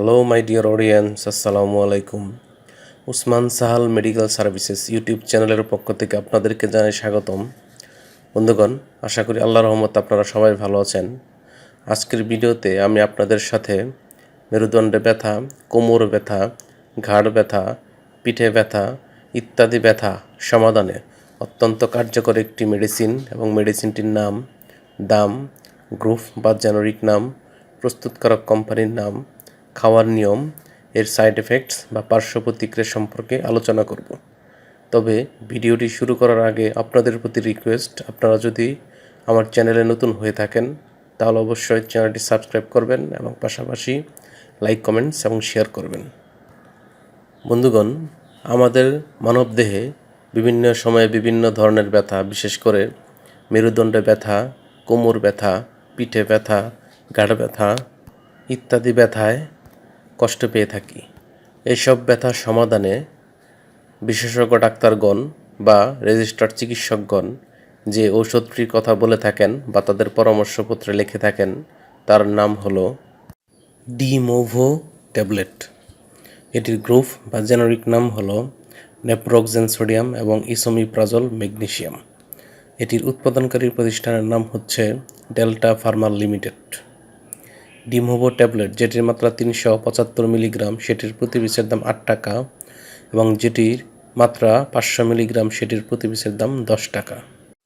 Hello my dear audience, আসসালামু আলাইকুম। Usman Sahal medical services YouTube চ্যানেলের পক্ষ থেকে আপনাদেরকে জানাই স্বাগতম। বন্ধুগণ, আশা করি আল্লাহর রহমতে আপনারা সবাই ভালো আছেন। আজকের ভিডিওতে আমি আপনাদের সাথে মেরুদণ্ডে ব্যথা, কোমর ব্যথা, ঘাড় ব্যথা, পিঠে ব্যথা ইত্যাদি ব্যথা সমাধানে অত্যন্ত কার্যকর একটি মেডিসিন এবং মেডিসিনটির নাম, দাম, গ্রুপ বা জেনারিক নাম, প্রস্তুতকারক কোম্পানির নাম, খাওয়ার নিয়ম, এর সাইড এফেক্টস বা পার্শ্ব প্রতিক্রিয়া সম্পর্কে আলোচনা করব। তবে ভিডিওটি শুরু করার আগে আপনাদের প্রতি রিকোয়েস্ট, আপনারা যদি আমার চ্যানেলে নতুন হয়ে থাকেন তাহলে অবশ্যই চ্যানেলটি সাবস্ক্রাইব করবেন এবং পাশাপাশি লাইক, কমেন্টস এবং শেয়ার করবেন। বন্ধুগণ, আমাদের মানবদেহে বিভিন্ন সময়ে বিভিন্ন ধরনের ব্যথা, বিশেষ করে মেরুদণ্ডে ব্যথা, কোমর ব্যথা, পিঠে ব্যথা, ঘাড় ব্যথা ইত্যাদি ব্যথায় কষ্ট পেয়ে থাকি। এইসব ব্যথার সমাধানে বিশেষজ্ঞ ডাক্তারগণ বা রেজিস্টার্ড চিকিৎসকগণ যে ঔষধটির কথা বলে থাকেন বা তাদের পরামর্শপত্রে লিখে থাকেন তার নাম হলো ডিমোভো ট্যাবলেট। এটির গ্রুপ বা জেনারিক নাম হলো নেপ্রোক্সেন সোডিয়াম এবং ইসোমিপ্রাজল ম্যাগনেসিয়াম। এটির উৎপাদনকারী প্রতিষ্ঠানের নাম হচ্ছে ডেল্টা ফার্মা লিমিটেড। ডিমোভো ট্যাবলেট, যেটির মাত্রা 375 মিলিগ্রাম, সেটির প্রতি পিসের দাম 8 টাকা এবং যেটির মাত্রা 500 মিলিগ্রাম, সেটির প্রতি পিসের দাম 10 টাকা।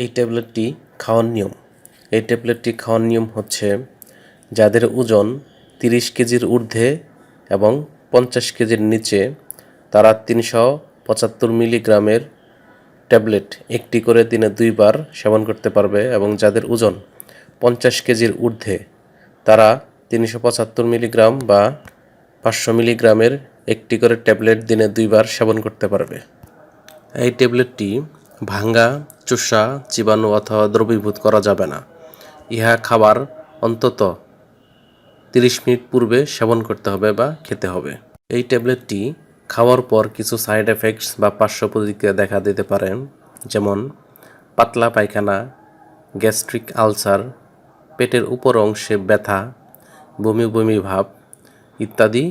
এই ট্যাবলেটটি খাওয়ার নিয়ম হচ্ছে যাদের ওজন 30 কেজির ঊর্ধ্বে এবং 50 কেজির নিচে তারা 375 মিলিগ্রামের ট্যাবলেট একটি করে দিনে 2 বার সেবন করতে পারবে এবং যাদের ওজন 50 কেজির ঊর্ধ্বে তারা 375 মিলিগ্রাম বা 500 মিলিগ্রামের একটি করে ট্যাবলেট দিনে 2 বার সেবন করতে পারবে। এই ট্যাবলেটটি ভাঙ্গা, চোষা, চিবানো অথবা দ্রবীভূত করা যাবে না। ইহা খাবার অন্তত 30 মিনিট পূর্বে সেবন করতে হবে বা খেতে হবে। এই ট্যাবলেটটি খাওয়ার পর কিছু সাইড এফেক্টস বা পার্শ্ব প্রতিক্রিয়া দেখা দিতে পারে, যেমন পাতলা পায়খানা, গ্যাস্ট্রিক আলসার, পেটের উপর অংশে ব্যথা, বমি বমি ভাব ইত্যাদি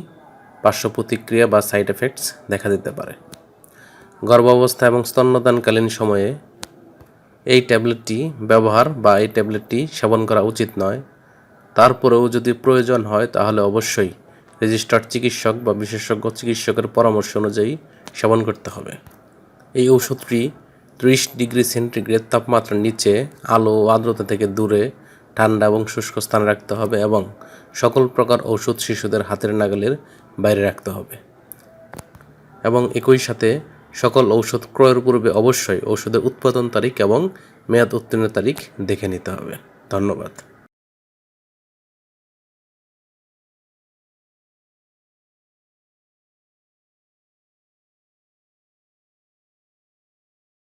পার্শ্ব প্রতিক্রিয়া বা সাইড এফেক্টস দেখা দিতে পারে। গর্ভাবস্থা এবং স্তন্যদানকালীন সময়ে এই ট্যাবলেটটি এই ট্যাবলেটটি সেবন করা উচিত নয়। তারপরেও যদি প্রয়োজন হয় তাহলে অবশ্যই রেজিস্টার্ড চিকিৎসক বা বিশেষজ্ঞ চিকিৎসকের পরামর্শ অনুযায়ী সেবন করতে হবে। এই ঔষধটি 30 ডিগ্রি সেন্টিগ্রেড তাপমাত্রার নিচে, আলো ও আর্দ্রতা থেকে দূরে, ঠান্ডা এবং শুষ্ক স্থানে রাখতে হবে এবং সকল প্রকার ঔষধ শিশুদের হাতের নাগালের বাইরে রাখতে হবে। এবং একই সাথে সকল ঔষধ ক্রয়ের পূর্বে অবশ্যই ঔষধের উৎপাদন তারিখ এবং মেয়াদ উত্তীর্ণ তারিখ দেখে নিতে হবে। ধন্যবাদ।